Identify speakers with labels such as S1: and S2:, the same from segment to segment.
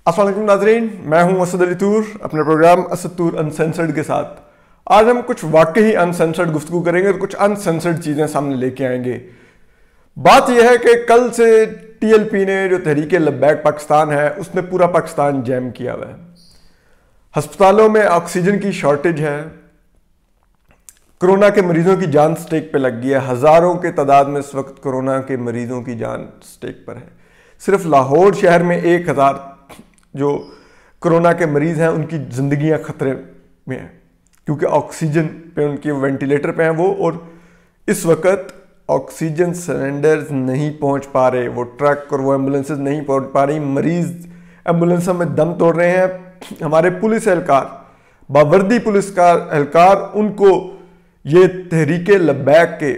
S1: अस्सलाम वालेकुम नाज़रीन, मैं हूं असद अली तूर अपने प्रोग्राम असद तूर अनसेंसर्ड के साथ। आज हम कुछ वाकई अनसेंसर्ड गुफ्तगू करेंगे और कुछ अनसेंसर्ड चीज़ें सामने लेके आएंगे। बात यह है कि कल से टीएलपी ने जो तहरीक लब्बैक पाकिस्तान है उसने पूरा पाकिस्तान जैम किया हुआ है। अस्पतालों में ऑक्सीजन की शॉर्टेज है, कोरोना के मरीजों की जान स्टेक पे लग गई है। हज़ारों के तादाद में इस वक्त कोरोना के मरीजों की जान स्टेक पर है। सिर्फ लाहौर शहर में 1000 जो कोरोना के मरीज हैं उनकी ज़िंदगियां खतरे में हैं, क्योंकि ऑक्सीजन पे उनकी वेंटिलेटर पे हैं वो, और इस वक्त ऑक्सीजन सिलेंडर्स नहीं पहुंच पा रहे, वो ट्रक और वो एम्बुलेंसेज नहीं पहुंच पा रही। मरीज एम्बुलेंसों में दम तोड़ रहे हैं। हमारे पुलिस एहलकार, बावर्दी पुलिस का एहलकार, उनको ये तहरीक लब्बैक के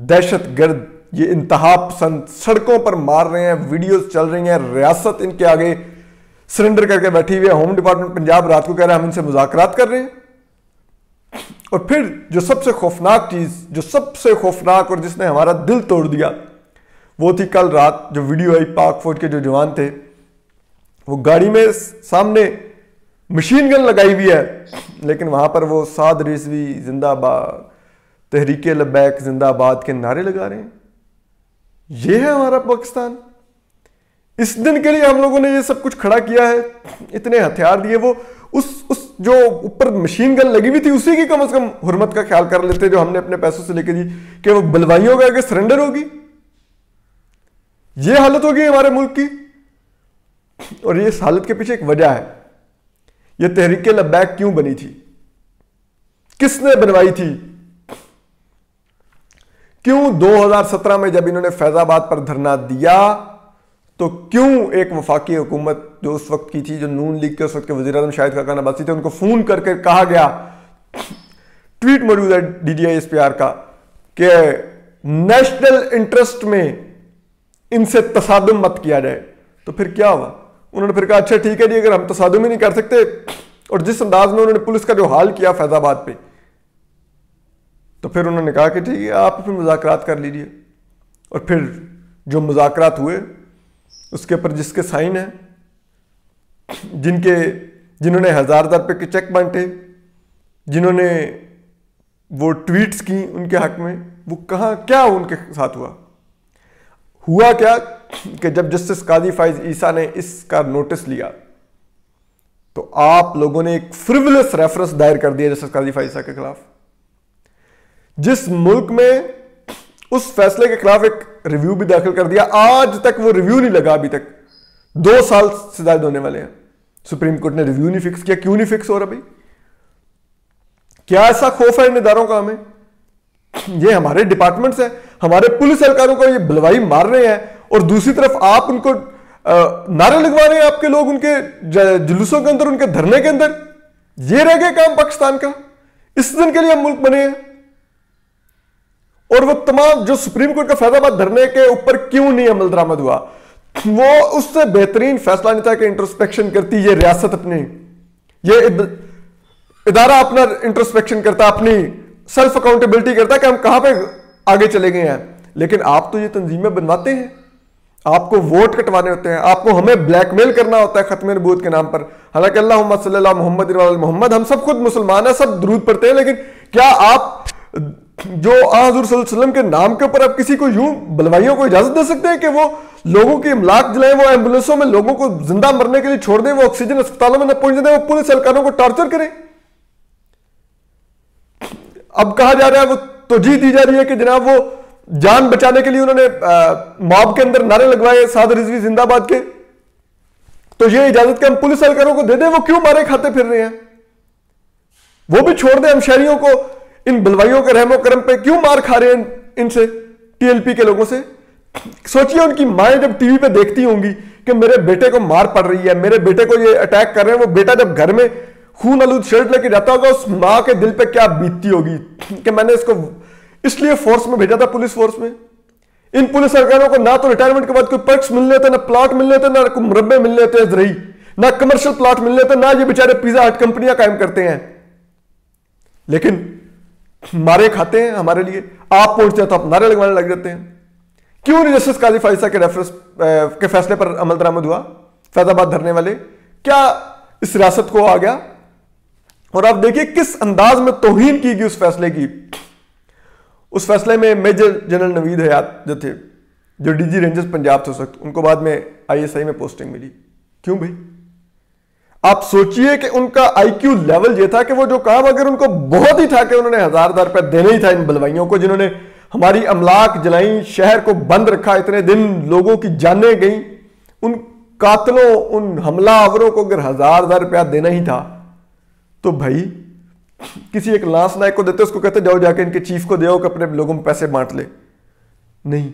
S1: दहशतगर्द, ये इंतहा पसंद सड़कों पर मार रहे हैं। वीडियोस चल रही हैं, रियासत इनके आगे सरेंडर करके बैठी हुई है। होम डिपार्टमेंट पंजाब रात को कह रहा है हम इनसे मुज़ाकरात कर रहे हैं। और फिर जो सबसे खौफनाक चीज, जो सबसे खौफनाक और जिसने हमारा दिल तोड़ दिया, वो थी कल रात जो वीडियो आई। पाक फौज के जो जवान थे वो गाड़ी में सामने मशीन गन लगाई हुई है, लेकिन वहां पर वो साद रिजवी जिंदाबाद, तहरीक लब्बैक जिंदाबाद के नारे लगा रहे हैं। ये है हमारा पाकिस्तान। इस दिन के लिए हम लोगों ने ये सब कुछ खड़ा किया है, इतने हथियार दिए। वो उस जो ऊपर मशीन गन लगी हुई थी उसी की कम से कम हुर्मत का ख्याल कर लेते जो हमने अपने पैसों से लेके दी, कि वो बलवाइयों का आगे सरेंडर होगी। ये हालत होगी हमारे मुल्क की। और ये इस हालत के पीछे एक वजह है। ये तहरीक लब्बैक क्यों बनी थी, किसने बनवाई थी, क्यों 2017 में जब इन्होंने फैजाबाद पर धरना दिया तो क्यों एक वफाकी हुकूमत जो उस वक्त की थी, जो नून लीग के उस वक्त के वज़ीर आज़म शाहिद खाकान अब्बासी थे, उनको फोन करके कहा गया, ट्वीट मौजूद है DGISPR का, कि नेशनल इंटरेस्ट में इनसे तसादुम मत किया जाए। तो फिर क्या हुआ? उन्होंने फिर कहा अच्छा ठीक है जी, अगर हम तसादुम ही नहीं कर सकते, और जिस अंदाज में उन्होंने पुलिस का जो हाल किया फैजाबाद पे, तो फिर उन्होंने कहा कि ठीक है आप फिर मुज़ाकरात कर लीजिए। और फिर जो मुज़ाकरात हुए उसके ऊपर जिसके साइन है, जिन्होंने हजार रुपए के चेक बांटे, जिन्होंने वो ट्वीट्स की उनके हक में, वो कहां, क्या उनके साथ हुआ क्या कि जब जस्टिस काजी फाइज ईसा ने इसका नोटिस लिया तो आप लोगों ने एक फ्रिवलेस रेफरेंस दायर कर दिया जस्टिस काजी फाइज ईसा के खिलाफ। जिस मुल्क में उस फैसले के खिलाफ एक रिव्यू भी दाखिल कर दिया, आज तक वो रिव्यू नहीं लगा। अभी तक 2 साल से ज्यादा होने वाले हैं, सुप्रीम कोर्ट ने रिव्यू नहीं फिक्स किया। क्यों नहीं फिक्स हो रहा भाई? क्या ऐसा खौफ है इन इदारों का हमें? ये हमारे डिपार्टमेंट्स हैं, हमारे पुलिस एहलकारों को ये बलवाई मार रहे हैं, और दूसरी तरफ आप उनको नारे लगवा रहे हैं, आपके लोग उनके जुलूसों के अंदर, उनके धरने के अंदर। ये रह गया काम पाकिस्तान का। इस दिन के लिए हम मुल्क बने हैं। और वो तमाम जो सुप्रीम कोर्ट का फैजाबाद धरने के ऊपर क्यों नहीं अमल दरामद हुआ, वो उससे बेहतरीन फैसला नहीं था कि इंट्रोस्पेक्शन करती ये रियासत, अपनी ये इदारा अपना इंट्रोस्पेक्शन करता, अपनी सेल्फ अकाउंटेबिलिटी करता कि हम कहां पे आगे चले गए हैं। लेकिन आप तो ये तंजीमें बनवाते हैं, आपको वोट कटवाने होते हैं, आपको हमें ब्लैकमेल करना होता है खत्म नबूवत के नाम पर। हालांकि अल्लाहुम्मा सल्ली अला मुहम्मद व अला मोहम्मद, हम सब खुद मुसलमान हैं, सब दुरूद पढ़ते हैं, लेकिन क्या आप जो हज़ूर सल्लल्लाहु अलैहि वसल्लम के नाम के ऊपर आप किसी को यूं बलवाइयों को इजाजत दे सकते हैं कि वो लोगों की इमलाक जलाएं, वो एम्बुलेंसों में लोगों को जिंदा मरने के लिए छोड़ दें, वो ऑक्सीजन अस्पतालों में न पहुंच दें, वो पुलिस एहलकारों को टॉर्चर करें? अब कहा जा रहा है, वो तोजी दी जा रही है कि जनाब वो जान बचाने के लिए उन्होंने मॉब के अंदर नारे लगवाए साद रिजवी जिंदाबाद के, तो ये इजाजत के हम पुलिस एहलकारों को दे दें? वो क्यों मारे खाते फिर रहे हैं? वो भी छोड़ दें, हम शहरियों को इन बलवाइयों के रहमो करम पे क्यों मार खा रहे हैं इनसे, टीएलपी के लोगों से? सोचिए उनकी माएं जब टीवी पे देखती होंगी कि मेरे बेटे को मार पड़ रही है, मेरे बेटे को ये अटैक कर रहे हैं, वो बेटा जब घर में खून आलूद शर्ट लेके जाता होगा, उस मां के दिल पे क्या बीतती होगी कि मैंने इसको इसलिए फोर्स में भेजा था, पुलिस फोर्स में। इन पुलिस सरकारों को ना तो रिटायरमेंट के बाद कोई पर्क्स मिलने थे, ना प्लॉट मिलने थे, ना कोई मुरब्बे मिलने थे जरिए, ना कमर्शियल प्लॉट मिलने थे, ना ये बेचारे पिज्जा हट कंपनियां कायम करते हैं, लेकिन मारे खाते हैं हमारे लिए। आप पहुंचते हैं तो आप नारे लगवाने लग जाते हैं। क्यों नहीं जस्टिस काजी फाइज ईसा के रेफरेंस के फैसले पर अमल दरामद हुआ? फैजाबाद धरने वाले क्या इस रियासत को आ गया। और आप देखिए किस अंदाज में तौहीन की गई उस फैसले की। उस फैसले में मेजर जनरल नवीद हयात जो थे, जो डीजी रेंजर्स पंजाब थे उस वक्त, उनको बाद में आईएसआई में पोस्टिंग मिली। क्यों भाई? आप सोचिए कि उनका आईक्यू लेवल ये था कि वो जो काम अगर उनको बहुत ही था कि उन्होंने हजार रुपया देना ही था इन बलवाइयों को, जिन्होंने हमारी अमलाक जलाई, शहर को बंद रखा, इतने दिन लोगों की जानें गई, उन कातलों, उन हमलावरों को अगर हजार रुपया देना ही था तो भाई किसी एक लांस नायक को देते, उसको कहते जाओ जाके इनके चीफ को दो कि अपने लोगों में पैसे बांट ले। नहीं,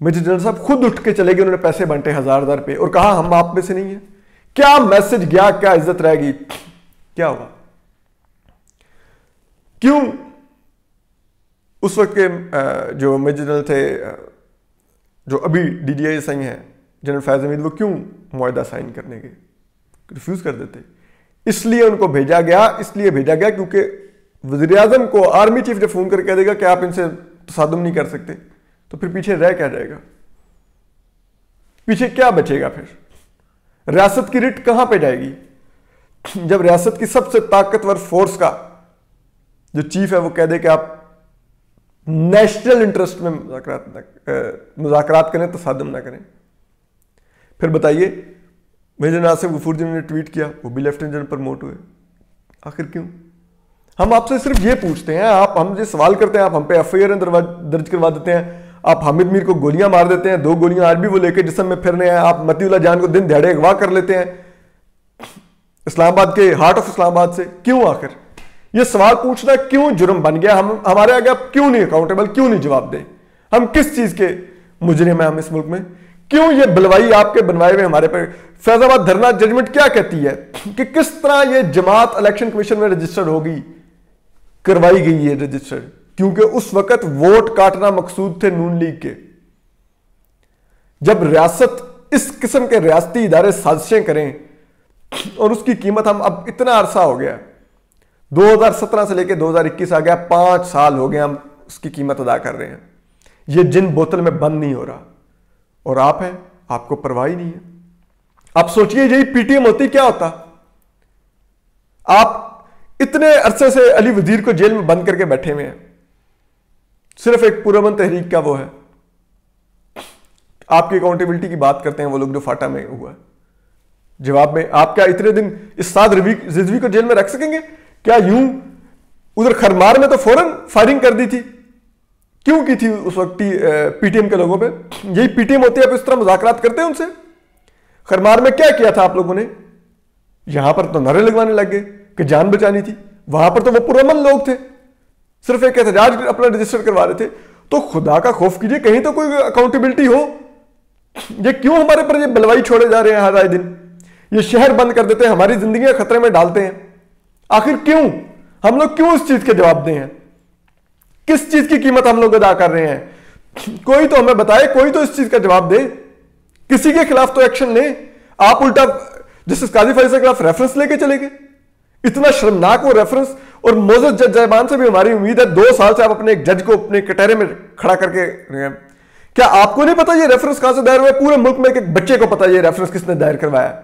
S1: मेजर जनरल साहब खुद उठ के चले गए, उन्होंने पैसे बांटे हजार रुपए और कहा हम आप में से नहीं है। क्या मैसेज गया, क्या इज्जत रहेगी, क्या होगा? क्यों उस वक्त के जो मेजर जनरल थे, जो अभी डीजीआईएसआई हैं, जनरल फैज हमीद, वो क्यों मुआहदा साइन करने के रिफ्यूज कर देते? इसलिए उनको भेजा गया, इसलिए भेजा गया क्योंकि वज़ीर आज़म को आर्मी चीफ जब फोन करके कह देगा कि आप इनसे तसादुम नहीं कर सकते, तो फिर पीछे रह क्या जाएगा? पीछे क्या बचेगा? फिर रियासत की रिट कहां पे जाएगी? जब रियासत की सबसे ताकतवर फोर्स का जो चीफ है वो कह दे कि आप नेशनल इंटरेस्ट में मुज़ाकरात करें, तसादुम ना करें। फिर बताइए, मेजर नासिर गफूर जिन्होंने ट्वीट किया, वो भी लेफ्टिनेंट जनरल प्रमोट हुए। आखिर क्यों? हम आपसे सिर्फ ये पूछते हैं, आप हमसे सवाल करते हैं, आप हम पे एफआईआर दर्ज करवा देते हैं, आप हामिद मीर को गोलियां मार देते हैं, 2 गोलियां आज भी वो लेके जिस्म में फिरने हैं, आप मतीउल्लाह जान को दिन दिहाड़े अगवा कर लेते हैं इस्लामाबाद के हार्ट ऑफ इस्लामाबाद से। क्यों? आखिर ये सवाल पूछना क्यों जुर्म बन गया? हम हमारे आगे आप क्यों नहीं अकाउंटेबल, क्यों नहीं जवाब दे? हम किस चीज के मुजरिम हैं हम इस मुल्क में? क्यों ये बलवाई आपके बनवाए हुए हमारे पर? फैजाबाद धरना जजमेंट क्या कहती है कि किस तरह ये जमात इलेक्शन कमीशन में रजिस्टर्ड होगी, करवाई गई है रजिस्टर्ड, क्योंकि उस वक्त वोट काटना मकसूद थे नून लीग के। जब रियासत इस किस्म के रियासती इदारे साजिशें करें और उसकी कीमत, हम अब इतना अरसा हो गया, 2017 से लेकर 2021 आ गया, 5 साल हो गए हम उसकी कीमत अदा कर रहे हैं। ये जिन बोतल में बंद नहीं हो रहा, और आप हैं, आपको परवाह ही नहीं है। आप सोचिए यही पीटीएम होती क्या होता? आप इतने अरसे से अली वजीर को जेल में बंद करके बैठे हुए हैं, सिर्फ एक पुरअमन तहरीक का वो है। आपकी अकाउंटेबिलिटी की बात करते हैं वो लोग जो फाटा में हुआ है। जवाब में आप क्या इतने दिन इस साद रिजवी को जेल में रख सकेंगे क्या? यूं उधर खरमार में तो फौरन फायरिंग कर दी थी, क्यों की थी उस वक्त पीटीएम के लोगों पे? यही पीटीएम होती है, आप इस तरह मुज़ाकरात करते हैं उनसे? खरमार में क्या किया था आप लोगों ने? यहां पर तो नारे लगवाने लग गए कि जान बचानी थी, वहां पर तो वो पुरअमन लोग थे, सिर्फ एक एहतजाज अपना रजिस्टर करवा रहे थे। तो खुदा का खौफ कीजिए, कहीं तो कोई अकाउंटेबिलिटी हो। ये क्यों हमारे पर ये बलवाई छोड़े जा रहे हैं हर आए दिन? ये शहर बंद कर देते हैं, हमारी जिंदगियां खतरे में डालते हैं। आखिर क्यों? हम लोग क्यों इस चीज के जवाब दें हैं? किस चीज की कीमत हम लोग अदा कर रहे हैं? कोई तो हमें बताए, कोई तो इस चीज का जवाब दे। किसी के खिलाफ तो एक्शन ले। आप उल्टा जस्टिस काजी फैसल के खिलाफ रेफरेंस लेके चले गए, इतना शर्मनाक वो रेफरेंस। और मोजस जज जयबान से भी हमारी उम्मीद है, 2 साल से आप अपने एक जज को अपने कटहरे में खड़ा करके, क्या आपको नहीं पता ये रेफरेंस कहां से दायर हुआ? पूरे मुल्क में एक बच्चे को पता ये रेफरेंस किसने दायर करवाया।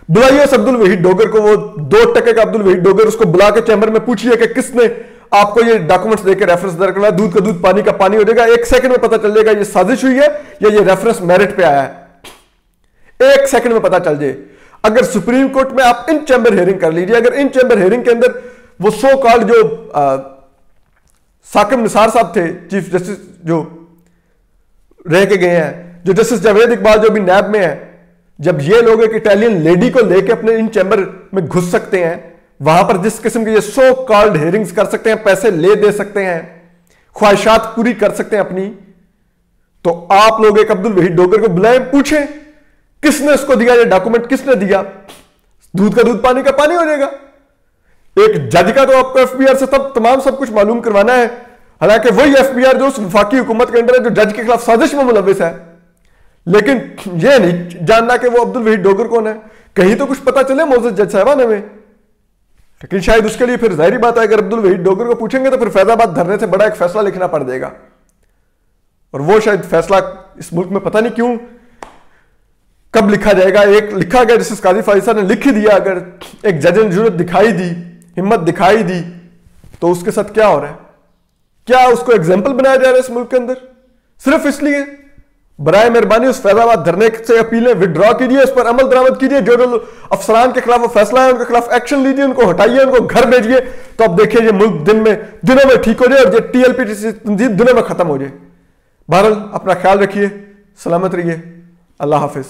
S1: बुलाइए उस अब्दुल वहीद डोगर को, वो 2 टके का अब्दुल वहीद डोगर, उसको बुला के चैम्बर में पूछिए कि किसने आपको ये डॉक्यूमेंट्स देकर रेफरेंस दायर करवाया। दूध का दूध पानी का पानी हो जाएगा, 1 सेकंड में पता चल जाएगा ये साजिश हुई है या ये रेफरेंस मेरिट पे आया है। 1 सेकंड में पता चल जाए। अगर सुप्रीम कोर्ट में आप इन चैम्बर हियरिंग कर लीजिए, अगर इन चैम्बर हियरिंग के अंदर वो सो कॉल्ड जो साकिब निसार साहब थे चीफ जस्टिस जो रह के गए हैं, जो जस्टिस जावेद इकबाल जो भी नैब में है, जब ये लोग एक इटालियन लेडी को लेके अपने इन चैम्बर में घुस सकते हैं, वहां पर जिस किस्म की ये सो कॉल्ड हियरिंग्स कर सकते हैं, पैसे ले दे सकते हैं, ख्वाहिशात पूरी कर सकते हैं अपनी, तो आप लोग एक अब्दुल वहीद डोगर को बुलाएं, पूछें किसने उसको दिया ये डॉक्यूमेंट, किसने दिया? दूध का दूध पानी का पानी हो जाएगा। एक जज का तो आपको एफबीआर से तमाम सब कुछ मालूम करवाना है, हालांकि वही एफबीआर जो उस वफाकी हुकूमत के अंदर है, जो जज के खिलाफ साजिश में मुलविस है। लेकिन यह नहीं जानना कि वो अब्दुल वहीद डोगर कौन है। कहीं तो कुछ पता चले मोजस जज साहबान हमें। लेकिन शायद उसके लिए फिर जाहिर बात है, अगर अब्दुल वहीद डोगर को पूछेंगे तो फिर फैजाबाद धरने से बड़ा एक फैसला लिखना पड़ जाएगा, और वो शायद फैसला इस मुल्क में पता नहीं क्यों कब लिखा जाएगा? एक लिखा गया, जैसे काजी फाइसा ने लिख ही दिया, अगर एक जज ने जरूरत दिखाई दी, हिम्मत दिखाई दी, तो उसके साथ क्या हो रहा है? क्या उसको एग्जाम्पल बनाया जा रहा है इस मुल्क के अंदर? सिर्फ इसलिए बराए मेहरबानी उस फैजाबाद धरने से अपीलें विड्रॉ कीजिए, उस पर अमल दरामद कीजिए, जो जो अफसरान के खिलाफ वो फैसला है उनके खिलाफ एक्शन लीजिए, उनको हटाइए, उनको घर भेजिए, तो अब देखिए ये मुल्क दिनों में ठीक हो जाए और ये TLP तंजीम दिनों में खत्म हो जाए। बहरहाल अपना ख्याल रखिए, सलामत रहिए, अल्लाह हाफिज।